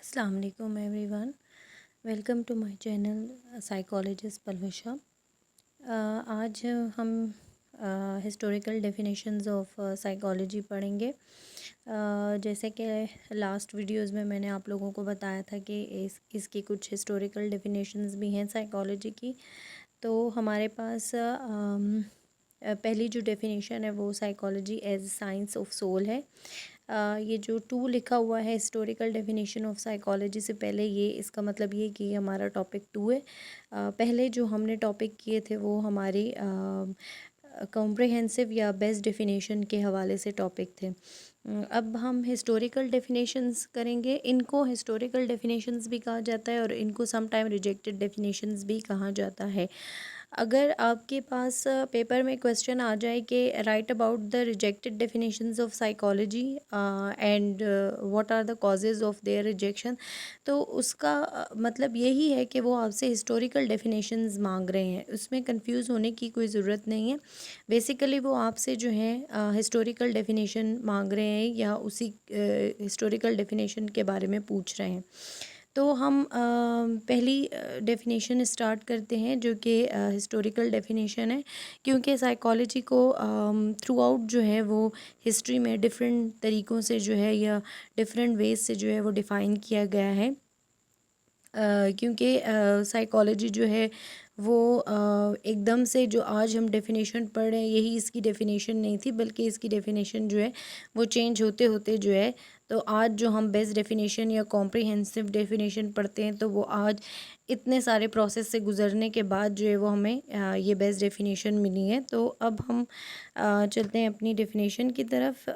السلام علیکم everyone, welcome to my channel psychologist Palwasha. آج ہم ہسٹوریکل ڈیفینیشنز آف سائیکالوجی پڑھیں گے۔ جیسے کہ لاسٹ ویڈیوز میں نے آپ لوگوں کو بتایا تھا کہ اس کی کچھ ہسٹوریکل ڈیفینیشنز بھی ہیں سائیکالوجی کی۔ تو ہمارے پاس پہلی جو ڈیفینیشن ہے وہ psychology as science of civil ہے۔ یہ جو 2 لکھا ہوا ہے ہسٹوریکل ڈیفینیشن آف سائیکالوجی سے پہلے، یہ اس کا مطلب یہ کہ ہمارا ٹاپک 2 ہے۔ پہلے جو ہم نے ٹاپک کیے تھے وہ ہماری کمپریہنسو یا بیسٹ ڈیفینیشن کے حوالے سے ٹاپک تھے۔ اب ہم ہسٹوریکل ڈیفینیشنز کریں گے۔ ان کو ہسٹوریکل ڈیفینیشنز بھی کہا جاتا ہے اور ان کو سم ٹائم ریجیکٹڈ ڈیفینیشنز بھی کہا جاتا ہے۔ اگر آپ کے پاس پیپر میں کویسچن آ جائے کہ right about the rejected definitions of psychology and what are the causes of their rejection, تو اس کا مطلب یہی ہے کہ وہ آپ سے ہسٹوریکل ڈیفینیشنز مانگ رہے ہیں۔ اس میں کنفیوز ہونے کی کوئی ضرورت نہیں ہے۔ بیسیکلی وہ آپ سے جو ہے ہسٹوریکل ڈیفینیشن مانگ رہے ہیں یا اسی ہسٹوریکل ڈیفینیشن کے بارے میں پوچھ رہے ہیں۔ تو ہم پہلی ڈیفینیشن اسٹارٹ کرتے ہیں جو کہ ہسٹوریکل ڈیفینیشن ہے، کیونکہ سائیکالوجی کو تھرو آؤٹ جو ہے وہ ہسٹری میں ڈفرینٹ طریقوں سے جو ہے یا ڈفرینٹ ویز سے جو ہے وہ ڈیفائن کیا گیا ہے۔ کیونکہ سائیکالوجی جو ہے وہ ایک دم سے جو آج ہم ڈیفینیشن پڑھ رہے ہیں یہی اس کی ڈیفینیشن نہیں تھی، بلکہ اس کی ڈیفینیشن جو ہے وہ چینج ہوتے ہوتے جو ہے، تو آج جو ہم بیسٹ ڈیفینیشن یا کمپریہنسو ڈیفینیشن پڑھتے ہیں تو وہ آج اتنے سارے پروسیس سے گزرنے کے بعد جو ہے وہ ہمیں یہ بیسٹ ڈیفینیشن ملی ہے۔ تو اب ہم چلتے ہیں اپنی ڈیفینیشن کی طرف۔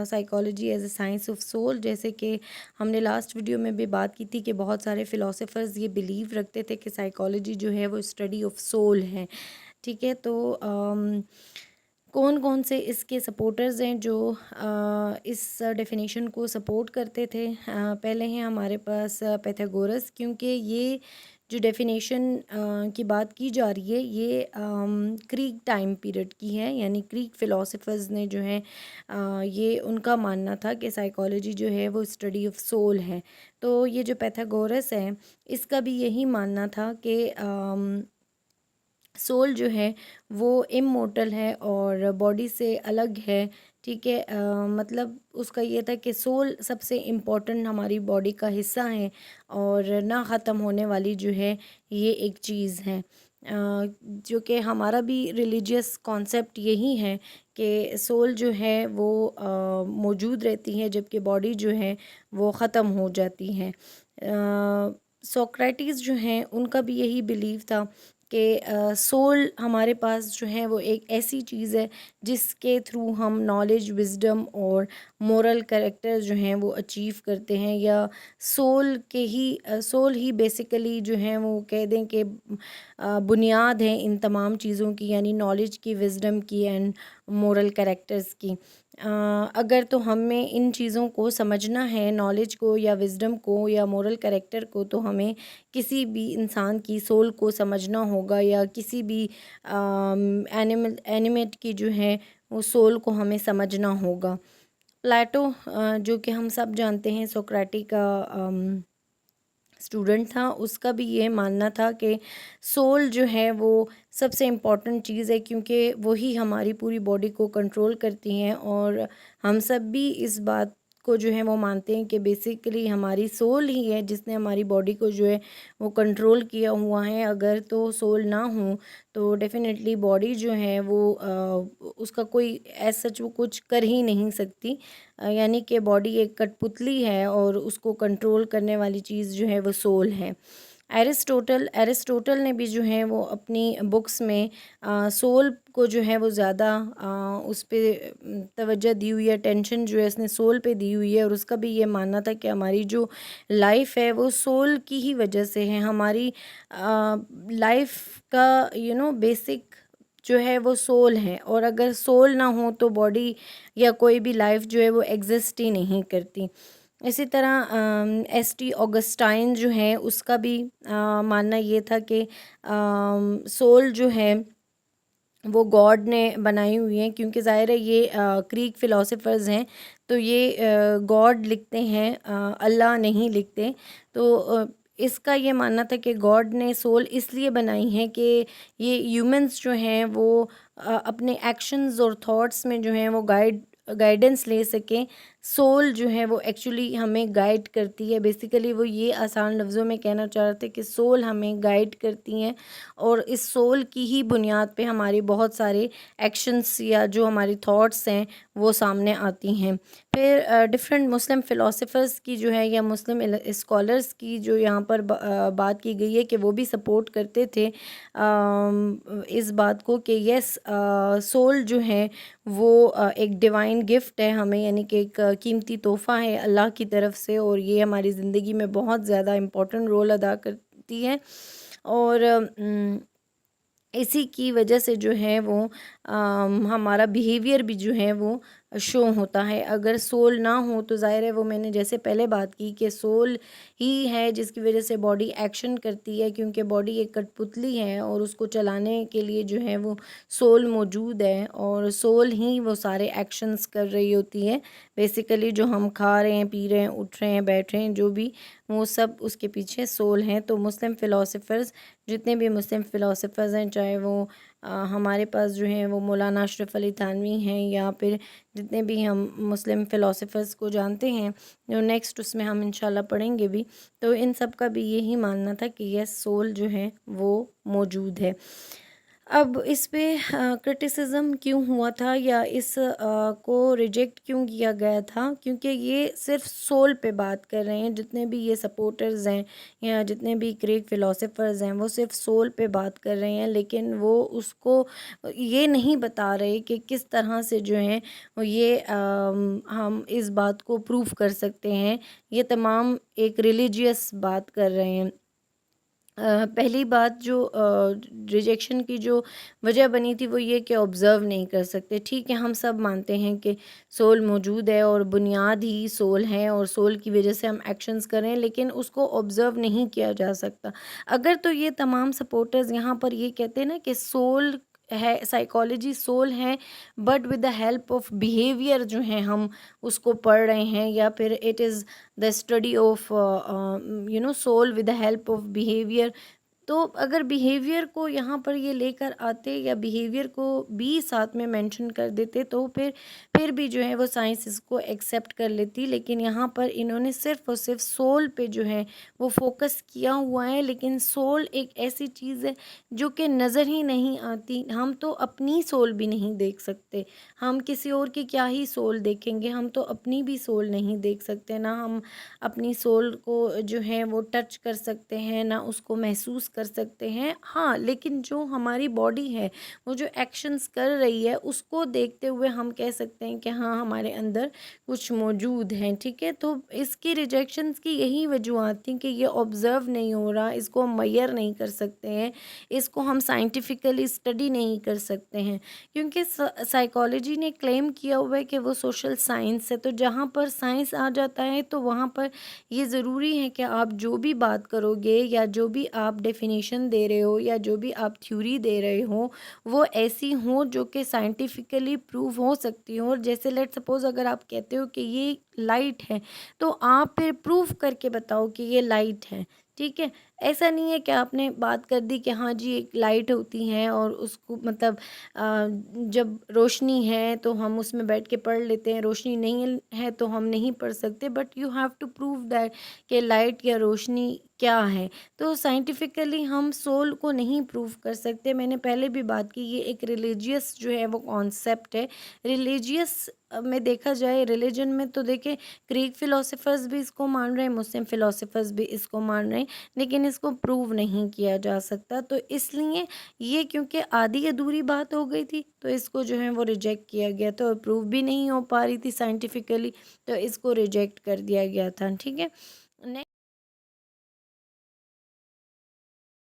Psychology as a science of civil, جیسے کہ ہم نے لاسٹ ویڈیو میں بھی بات کی تھی کہ بہت سارے فلاسفرز یہ بلیو رکھتے تھے کہ سائیکالوجی جو ہے وہ اسٹڈی آف سول ہے، ٹھیک ہے۔ تو کون کون سے اس کے سپورٹرز ہیں جو اس ڈیفینیشن کو سپورٹ کرتے تھے؟ پہلے ہیں ہمارے پاس پیتھاگورس، کیونکہ یہ جو ڈیفینیشن کی بات کی جا رہی ہے یہ گریک ٹائم پیریڈ کی ہے، یعنی گریک فلاسفرز نے جو ہے یہ ان کا ماننا تھا کہ سائیکالوجی جو ہے وہ اسٹڈی آف سول ہے۔ تو یہ جو پیتھاگورس ہے اس کا بھی یہی ماننا تھا کہ سول جو ہے وہ امورٹل ہے اور باڈی سے الگ ہے، ٹھیک ہے۔ مطلب اس کا یہ تھا کہ سول سب سے امپورٹنٹ ہماری باڈی کا حصہ ہے اور نہ ختم ہونے والی جو ہے یہ ایک چیز ہے، جو کہ ہمارا بھی ریلیجیس کانسیپٹ یہی ہے کہ سول جو ہے وہ موجود رہتی ہے جبکہ باڈی جو ہے وہ ختم ہو جاتی ہے۔ سوکریٹس جو ہیں ان کا بھی یہی بیلیو تھا کہ سول ہمارے پاس جو ہے وہ ایک ایسی چیز ہے جس کے تھرو ہم نالج، وزڈم اور مورل کریکٹر جو ہیں وہ اچیو کرتے ہیں، یا سول ہی بیسیکلی جو ہیں وہ کہہ دیں کہ بنیاد ہیں ان تمام چیزوں کی، یعنی نالج کی، وزڈم کی اینڈ مورل کریکٹرز کی۔ اگر تو ہمیں ان چیزوں کو سمجھنا ہے، نالج کو یا وزڈم کو یا مورل کریکٹر کو، تو ہمیں کسی بھی انسان کی سول کو سمجھنا ہوگا یا کسی بھی اینیمیٹ کی جو ہے وہ سول کو ہمیں سمجھنا ہوگا۔ پلیٹو جو کہ ہم سب جانتے ہیں سوکریٹی کا اسٹوڈنٹ تھا، اس کا بھی یہ ماننا تھا کہ سول جو ہے وہ سب سے امپورٹنٹ چیز ہے، کیونکہ وہی ہماری پوری باڈی کو کنٹرول کرتی ہیں، اور ہم سب بھی اس بات کو جو ہے وہ مانتے ہیں کہ بیسیکلی ہماری سول ہی ہے جس نے ہماری باڈی کو جو ہے وہ کنٹرول کیا ہوا ہے۔ اگر تو سول نہ ہو تو ڈیفینیٹلی باڈی جو ہے وہ اس کا کوئی ایز سچ وہ کچھ کر ہی نہیں سکتی، یعنی کہ باڈی ایک کٹ پتلی ہے اور اس کو کنٹرول کرنے والی چیز جو ہے وہ سول ہے۔ ایرسٹوٹل نے بھی جو ہے وہ اپنی بکس میں سول کو جو ہے وہ زیادہ اس پہ توجہ دی ہوئی ہے، ٹینشن جو ہے اس نے سول پہ دی ہوئی ہے، اور اس کا بھی یہ ماننا تھا کہ ہماری جو لائف ہے وہ سول کی ہی وجہ سے ہے۔ ہماری لائف کا بیسک جو ہے وہ سول ہے، اور اگر سول نہ ہو تو باڈی یا کوئی بھی لائف جو ہے وہ ایگزسٹ ہی نہیں کرتی۔ اسی طرح ایس ٹی آگسٹائن جو ہے اس کا بھی ماننا یہ تھا کہ سول جو ہے وہ گاڈ نے بنائی ہوئی ہیں، کیونکہ ظاہر ہے یہ گریک فلاسفرز ہیں تو یہ گاڈ لکھتے ہیں، اللہ نہیں لکھتے. تو اس کا یہ ماننا تھا کہ گاڈ نے سول اس لیے بنائی ہیں کہ یہ ہیومنس جو ہیں وہ اپنے ایکشنز اور تھاٹس میں جو ہیں وہ گائیڈنس لے سکیں. سول جو ہے وہ ایکچولی ہمیں گائیڈ کرتی ہے. بیسیکلی وہ یہ آسان لفظوں میں کہنا چاہ رہے تھے کہ سول ہمیں گائیڈ کرتی ہیں، اور اس سول کی ہی بنیاد پہ ہماری بہت سارے ایکشنس یا جو ہماری تھاٹس ہیں وہ سامنے آتی ہیں. پھر ڈفرینٹ مسلم فلاسفرز کی جو ہے یا مسلم اسکالرز کی جو یہاں پر بات کی گئی ہے کہ وہ بھی سپورٹ کرتے تھے اس بات کو کہ یس، سول جو ہے وہ ایک ڈیوائن گفٹ ہے ہمیں، یعنی کہ ایک قیمتی تحفہ ہے اللہ کی طرف سے، اور یہ ہماری زندگی میں بہت زیادہ امپورٹنٹ رول ادا کرتی ہے. اور اسی کی وجہ سے جو ہے وہ ہمارا بیہیویئر بھی جو ہے وہ شو ہوتا ہے. اگر سول نہ ہو تو ظاہر ہے وہ میں نے جیسے پہلے بات کی کہ سول ہی ہے جس کی وجہ سے باڈی ایکشن کرتی ہے، کیونکہ باڈی ایک کٹ پتلی ہے اور اس کو چلانے کے لیے جو ہے وہ سول موجود ہے، اور سول ہی وہ سارے ایکشنز کر رہی ہوتی ہے. بیسیکلی جو ہم کھا رہے ہیں، پی رہے ہیں، اٹھ رہے ہیں، بیٹھ رہے ہیں، جو بھی وہ سب اس کے پیچھے سول ہیں. تو مسلم فلاسفرز، جتنے بھی مسلم فلاسفرز ہیں، چاہے وہ ہمارے پاس جو ہیں وہ مولانا اشرف علی تھانوی ہیں یا پھر جتنے بھی ہم مسلم فلاسفرز کو جانتے ہیں جو نیکسٹ اس میں ہم انشاءاللہ پڑھیں گے بھی، تو ان سب کا بھی یہی ماننا تھا کہ یہ سول جو ہے وہ موجود ہے. اب اس پہ کرٹیسزم کیوں ہوا تھا یا اس کو ریجیکٹ کیوں کیا گیا تھا؟ کیونکہ یہ صرف سول پہ بات کر رہے ہیں. جتنے بھی یہ سپورٹرز ہیں یا جتنے بھی گریک فلاسفرز ہیں وہ صرف سول پہ بات کر رہے ہیں، لیکن وہ اس کو یہ نہیں بتا رہے کہ کس طرح سے جو ہیں یہ ہم اس بات کو پروف کر سکتے ہیں. یہ تمام ایک ریلیجیس بات کر رہے ہیں. پہلی بات جو ریجیکشن کی جو وجہ بنی تھی وہ یہ کہ آبزرو نہیں کر سکتے. ٹھیک ہے، ہم سب مانتے ہیں کہ سول موجود ہے اور بنیاد ہی سول ہے اور سول کی وجہ سے ہم ایکشنز کریں، لیکن اس کو آبزرو نہیں کیا جا سکتا. اگر تو یہ تمام سپورٹرز یہاں پر یہ کہتے ہیں نا کہ سول ہے، سائیکالوجی سول ہے، but with the help of behaviour جو ہیں ہم اس کو پڑھ رہے ہیں، یا پھر it is the study of soul with the help of behavior. تو اگر بیہیویئر کو یہاں پر یہ لے کر آتے یا بیہیویئر کو بھی ساتھ میں مینشن کر دیتے تو پھر بھی جو ہے وہ سائنس اس کو ایکسیپٹ کر لیتی. لیکن یہاں پر انہوں نے صرف اور صرف سول پہ جو ہے وہ فوکس کیا ہوا ہے. لیکن سول ایک ایسی چیز ہے جو کہ نظر ہی نہیں آتی. ہم تو اپنی سول بھی نہیں دیکھ سکتے، ہم کسی اور کی کیا ہی سول دیکھیں گے. ہم تو اپنی بھی سول نہیں دیکھ سکتے، نہ ہم اپنی سول کو جو ہے وہ ٹچ کر سکتے ہیں، نہ اس کو محسوس کر سکتے ہیں. ہاں، لیکن جو ہماری باڈی ہے وہ جو ایکشنز کر رہی ہے اس کو دیکھتے ہوئے ہم کہہ سکتے ہیں کہ ہاں ہمارے اندر کچھ موجود ہیں. ٹھیک ہے، تو اس کی ریجیکشنز کی یہی وجوہات تھیں کہ یہ آبزرو نہیں ہو رہا، اس کو ہم میئر نہیں کر سکتے ہیں، اس کو ہم سائنٹیفکلی اسٹڈی نہیں کر سکتے ہیں. کیونکہ سائیکالوجی نے کلیم کیا ہوا ہے کہ وہ سوشل سائنس ہے. تو جہاں پر سائنس آ جاتا ہے تو وہاں پر یہ ضروری ہے کہ آپ جو بھی بات کرو گے یا جو بھی آپ ڈیفینیشن دے رہے ہو یا جو بھی آپ تھیوری دے رہے ہو وہ ایسی ہوں جو کہ سائنٹیفکلی پروف ہو سکتی ہوں. اور جیسے لیٹ سپوز اگر آپ کہتے ہو کہ یہ لائٹ ہے تو آپ پھر پروف کر کے بتاؤ کہ یہ لائٹ ہے. ٹھیک ہے، ایسا نہیں ہے کہ آپ نے بات کر دی کہ ہاں جی ایک لائٹ ہوتی ہیں اور اس کو مطلب جب روشنی ہے تو ہم اس میں بیٹھ کے پڑھ لیتے ہیں، روشنی نہیں ہے تو ہم نہیں پڑھ سکتے. But you have to prove that کہ لائٹ یا روشنی کیا ہے. تو سائنٹیفکلی ہم سول کو نہیں پروف کر سکتے. میں نے پہلے بھی بات کی، یہ ایک ریلیجیس جو ہے وہ کانسیپٹ ہے. ریلیجیس میں دیکھا جائے، ریلیجن میں تو دیکھیں گریک فلاسفرز بھی اس کو مان رہے ہیں، مسلم فلاسفرز بھی اس کو مان رہے ہیں، لیکن اس کو پروو نہیں کیا جا سکتا. تو اس لیے یہ کیونکہ آدھی ادھوری بات ہو گئی تھی تو اس کو جو ہے وہ ریجیکٹ کیا گیا تھا، اور پروف بھی نہیں ہو پا رہی تھی سائنٹیفکلی تو اس کو ریجیکٹ کر دیا گیا تھا. ٹھیک ہے،